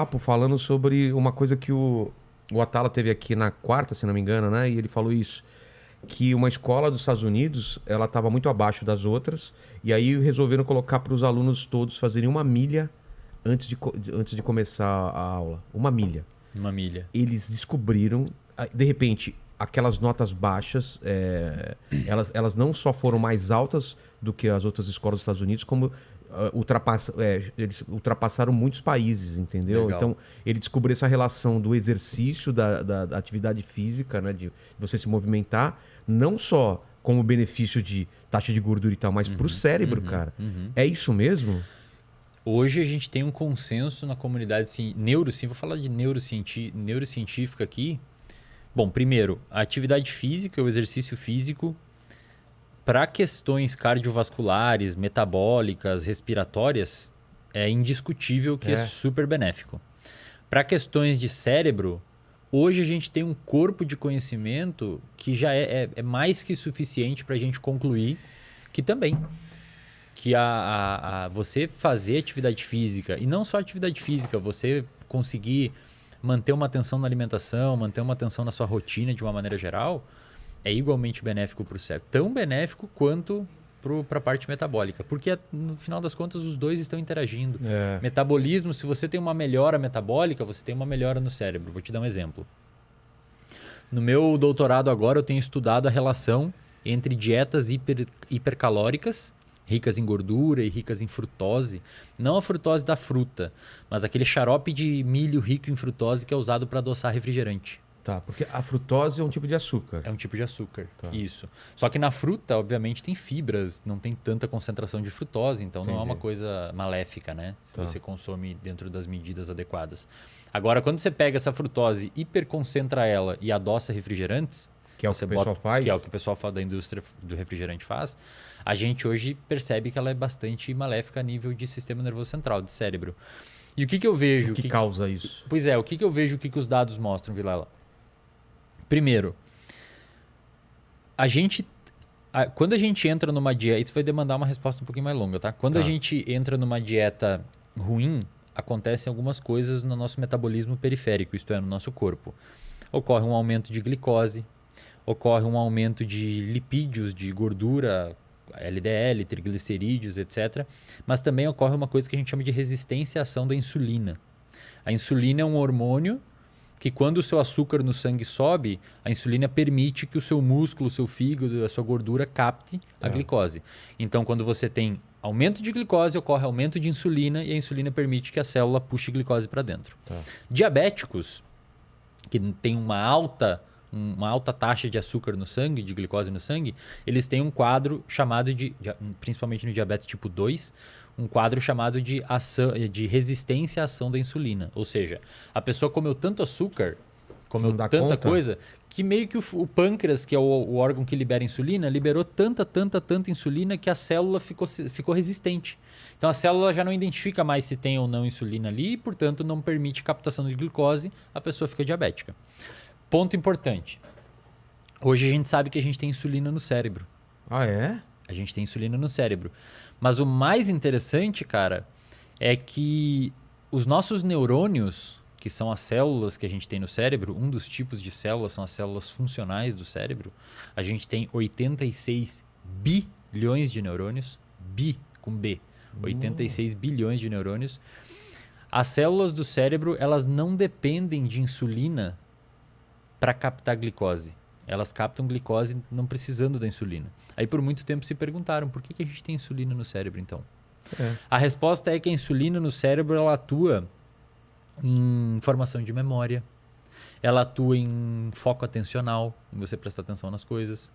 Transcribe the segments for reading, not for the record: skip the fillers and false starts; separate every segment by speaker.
Speaker 1: papo falando sobre uma coisa que o Atala teve aqui na quarta, se não me engano, né? E ele falou isso, que uma escola dos Estados Unidos, ela estava muito abaixo das outras, e aí resolveram colocar para os alunos todos fazerem 1 milha antes de começar a aula. 1 milha.
Speaker 2: 1 milha.
Speaker 1: Eles descobriram, de repente, aquelas notas baixas, elas não só foram mais altas do que as outras escolas dos Estados Unidos, como eles ultrapassaram muitos países, entendeu?
Speaker 2: Legal.
Speaker 1: Então, ele descobriu essa relação do exercício, da atividade física, né, de você se movimentar, não só como benefício de taxa de gordura e tal, mas pro cérebro, cara. É isso mesmo?
Speaker 2: Hoje a gente tem um consenso na comunidade vou falar de neurocientífica aqui. Bom, primeiro, a atividade física, o exercício físico, para questões cardiovasculares, metabólicas, respiratórias, é indiscutível que é super benéfico. Para questões de cérebro, hoje a gente tem um corpo de conhecimento que já é mais que suficiente para a gente concluir que também. Que você fazer atividade física, e não só atividade física, você conseguir manter uma atenção na alimentação, manter uma atenção na sua rotina de uma maneira geral, é igualmente benéfico para o cérebro. Tão benéfico quanto para a parte metabólica. Porque, no final das contas, os dois estão interagindo. Metabolismo, se você tem uma melhora metabólica, você tem uma melhora no cérebro. Vou te dar um exemplo. No meu doutorado agora, eu tenho estudado a relação entre dietas hipercalóricas, ricas em gordura e ricas em frutose. Não a frutose da fruta, mas aquele xarope de milho rico em frutose que é usado para adoçar refrigerante.
Speaker 1: Tá, porque a frutose é um tipo de açúcar.
Speaker 2: É um tipo de açúcar, isso. Só que na fruta, obviamente, tem fibras, não tem tanta concentração de frutose, então não é uma coisa maléfica, né? Se você consome dentro das medidas adequadas. Agora, quando você pega essa frutose, hiperconcentra ela e adoça refrigerantes,
Speaker 1: que é o que o pessoal faz?
Speaker 2: Que é o que o pessoal da indústria do refrigerante faz. A gente hoje percebe que ela é bastante maléfica a nível de sistema nervoso central, de cérebro. E o que eu vejo...
Speaker 1: O que causa isso?
Speaker 2: Pois é, o que eu vejo, o que os dados mostram, Vilela? Primeiro, quando a gente entra numa dieta... Isso vai demandar uma resposta um pouquinho mais longa, tá? Quando a gente entra numa dieta ruim, acontecem algumas coisas no nosso metabolismo periférico, isto é, no nosso corpo. Ocorre um aumento de glicose, ocorre um aumento de lipídios, de gordura, LDL, triglicerídeos, etc. Mas também ocorre uma coisa que a gente chama de resistência à ação da insulina. A insulina é um hormônio que, quando o seu açúcar no sangue sobe, a insulina permite que o seu músculo, o seu fígado, a sua gordura capte a glicose. Então, quando você tem aumento de glicose, ocorre aumento de insulina e a insulina permite que a célula puxe glicose para dentro. Diabéticos, que têm uma alta taxa de açúcar no sangue, de glicose no sangue, eles têm um quadro chamado principalmente no diabetes tipo 2, um quadro chamado de resistência à ação da insulina. Ou seja, a pessoa comeu tanto açúcar, comeu tanta coisa, que meio que o pâncreas, que é o órgão que libera insulina, liberou tanta insulina que a célula ficou resistente. Então a célula já não identifica mais se tem ou não insulina ali e, portanto, não permite captação de glicose, a pessoa fica diabética. Ponto importante. Hoje a gente sabe que a gente tem insulina no cérebro.
Speaker 1: Ah, é?
Speaker 2: A gente tem insulina no cérebro. Mas o mais interessante, cara, é que os nossos neurônios, que são as células que a gente tem no cérebro, um dos tipos de células são as células funcionais do cérebro. A gente tem 86 bilhões de neurônios, com B, 86 bilhões de neurônios. As células do cérebro, elas não dependem de insulina para captar glicose. Elas captam glicose não precisando da insulina. Aí por muito tempo se perguntaram por que a gente tem insulina no cérebro então? A resposta é que a insulina no cérebro ela atua em formação de memória, ela atua em foco atencional, em você prestar atenção nas coisas,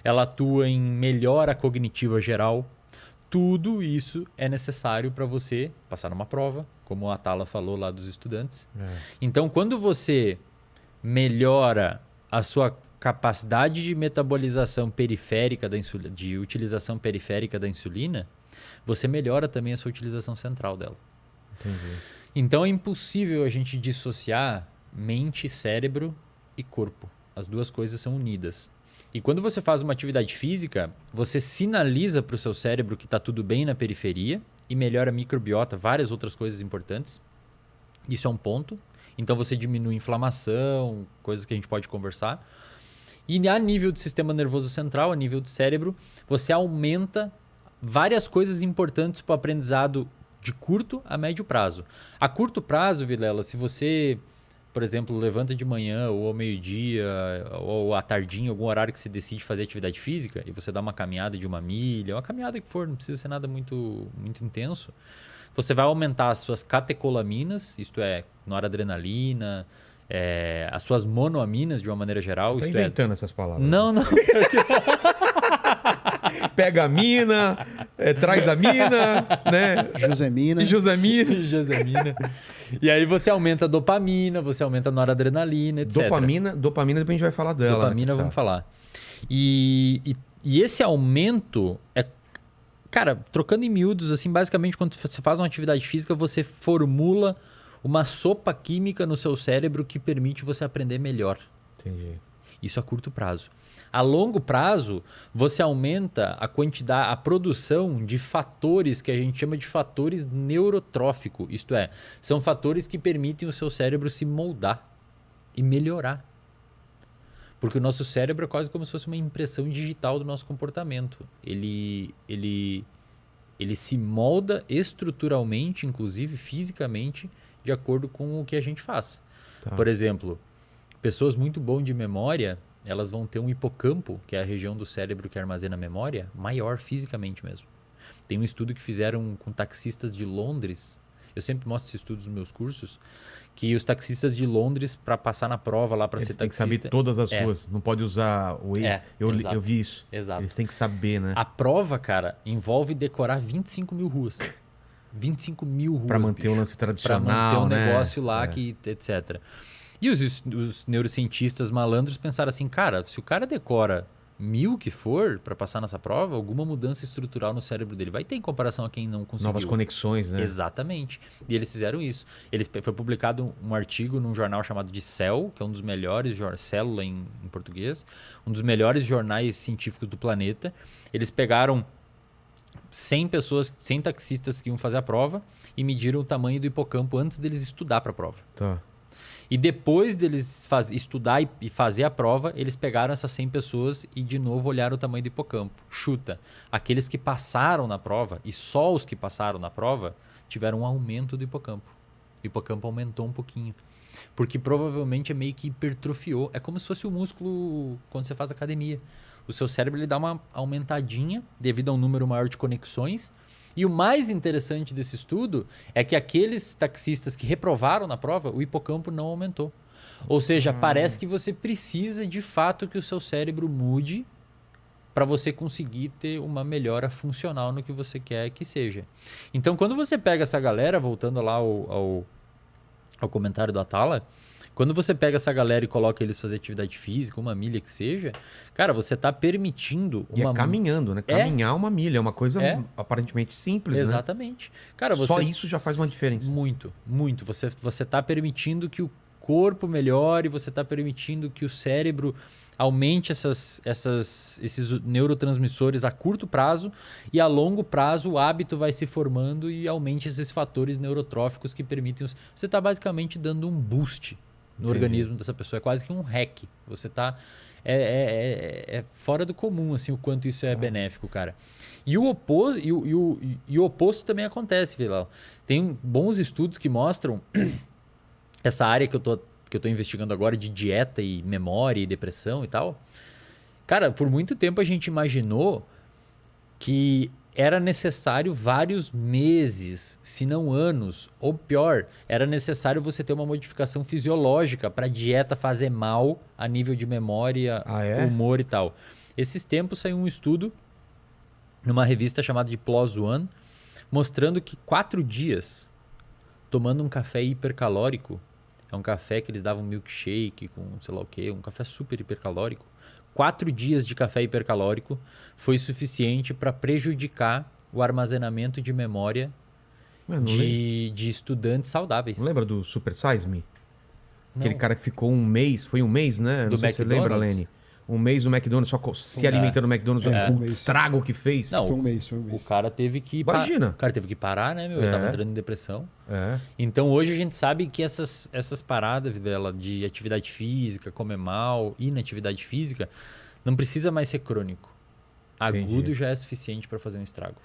Speaker 2: ela atua em melhora cognitiva geral. Tudo isso é necessário para você passar numa prova, como a Atala falou lá dos estudantes. Então quando você melhora a sua capacidade de metabolização periférica da insulina, de utilização periférica da insulina, você melhora também a sua utilização central dela.
Speaker 1: Entendi.
Speaker 2: Então é impossível a gente dissociar mente, cérebro e corpo. As duas coisas são unidas. E quando você faz uma atividade física, você sinaliza para o seu cérebro que está tudo bem na periferia e melhora a microbiota, várias outras coisas importantes. Isso é um ponto. Então você diminui inflamação, coisas que a gente pode conversar. E a nível do sistema nervoso central, a nível do cérebro, você aumenta várias coisas importantes para o aprendizado de curto a médio prazo. A curto prazo, Vilela, se você, por exemplo, levanta de manhã ou ao meio-dia ou à tardinha, algum horário que você decide fazer atividade física e você dá uma caminhada de 1 milha, uma caminhada que for, não precisa ser nada muito, muito intenso, você vai aumentar as suas catecolaminas, isto é, noradrenalina, as suas monoaminas de uma maneira geral.
Speaker 1: Você tá inventando essas palavras.
Speaker 2: Não.
Speaker 1: Pega a mina, traz a mina, né?
Speaker 3: Josemina.
Speaker 2: Josemina. E aí você aumenta a dopamina, você aumenta a noradrenalina, etc.
Speaker 1: Dopamina, depois a gente vai falar dela.
Speaker 2: Dopamina, vamos falar. E esse aumento é... Cara, trocando em miúdos, assim, basicamente, quando você faz uma atividade física, você formula uma sopa química no seu cérebro que permite você aprender melhor.
Speaker 1: Entendi.
Speaker 2: Isso a curto prazo. A longo prazo, você aumenta a quantidade, a produção de fatores que a gente chama de fatores neurotróficos. Isto é, são fatores que permitem o seu cérebro se moldar e melhorar. Porque o nosso cérebro é quase como se fosse uma impressão digital do nosso comportamento. Ele se molda estruturalmente, inclusive fisicamente, de acordo com o que a gente faz.
Speaker 1: Tá.
Speaker 2: Por exemplo, pessoas muito boas de memória, elas vão ter um hipocampo, que é a região do cérebro que armazena a memória, maior fisicamente mesmo. Tem um estudo que fizeram com taxistas de Londres. Eu sempre mostro esses estudos nos meus cursos, que os taxistas de Londres, para passar na prova lá para ser taxista...
Speaker 1: Eles têm que saber todas as ruas, não pode usar o Waze. Eu vi isso.
Speaker 2: Exato.
Speaker 1: Eles têm que saber, né?
Speaker 2: A prova, cara, envolve decorar 25 mil ruas. 25 mil ruas,
Speaker 1: Para manter o lance tradicional,
Speaker 2: para manter um
Speaker 1: né?
Speaker 2: negócio lá, etc. E os neurocientistas malandros pensaram assim, cara, se o cara decora 1000 que for para passar nessa prova, alguma mudança estrutural no cérebro dele vai ter em comparação a quem não conseguiu.
Speaker 1: Novas conexões, né?
Speaker 2: Exatamente. E eles fizeram isso. Foi publicado um artigo num jornal chamado de Cell, que é um dos melhores, Célula em português, um dos melhores jornais científicos do planeta. Eles pegaram 100 pessoas, 100 taxistas que iam fazer a prova e mediram o tamanho do hipocampo antes deles estudar para a prova.
Speaker 1: Tá.
Speaker 2: E depois deles estudar e fazer a prova, eles pegaram essas 100 pessoas e de novo olharam o tamanho do hipocampo. Chuta, aqueles que passaram na prova, e só os que passaram na prova, tiveram um aumento do hipocampo. O hipocampo aumentou um pouquinho. Porque provavelmente é meio que hipertrofiou. É como se fosse o músculo quando você faz academia. O seu cérebro ele dá uma aumentadinha devido a um número maior de conexões. E o mais interessante desse estudo é que aqueles taxistas que reprovaram na prova, o hipocampo não aumentou. Ou seja, parece que você precisa de fato que o seu cérebro mude para você conseguir ter uma melhora funcional no que você quer que seja. Então, quando você pega essa galera, voltando lá ao comentário do Atala, quando você pega essa galera e coloca eles fazer atividade física, 1 milha que seja, cara, você está permitindo...
Speaker 1: E é caminhando, né? Caminhar 1 milha é uma coisa aparentemente simples,
Speaker 2: Exatamente. Cara,
Speaker 1: só isso já faz uma diferença.
Speaker 2: Muito, muito. Você está permitindo que o corpo melhore, você está permitindo que o cérebro aumente esses neurotransmissores a curto prazo e a longo prazo o hábito vai se formando e aumente esses fatores neurotróficos que permitem... Você está basicamente dando um boost no organismo dessa pessoa. É quase que um hack. Você está... É fora do comum, assim, o quanto isso é benéfico, cara. E o oposto também acontece, Vilela. Tem bons estudos que mostram essa área que eu tô investigando agora de dieta e memória e depressão e tal. Cara, por muito tempo a gente imaginou que era necessário vários meses, se não anos, ou pior, era necessário você ter uma modificação fisiológica para a dieta fazer mal a nível de memória, humor e tal. Esses tempos saiu um estudo numa revista chamada de PLOS ONE, mostrando que 4 dias tomando um café hipercalórico, é um café que eles davam milkshake com sei lá o quê, um café super hipercalórico, 4 dias de café hipercalórico foi suficiente para prejudicar o armazenamento de memória de estudantes saudáveis.
Speaker 1: Não lembra do Super Size Me? Aquele cara que ficou 1 mês, foi 1 mês, né? Não sei se você lembra, Lene. um mês no McDonald's, só se alimentando no McDonald's,
Speaker 3: foi um
Speaker 1: o
Speaker 3: mês.
Speaker 1: estrago que fez.
Speaker 2: Não,
Speaker 3: Foi um mês.
Speaker 2: O cara teve que...
Speaker 1: Imagina.
Speaker 2: O cara teve que parar, né, meu? Ele tava entrando em depressão.
Speaker 1: É.
Speaker 2: Então, hoje a gente sabe que essas paradas dela de atividade física, comer mal, inatividade física, não precisa mais ser crônico. Agudo
Speaker 1: Entendi.
Speaker 2: já é suficiente para fazer um estrago.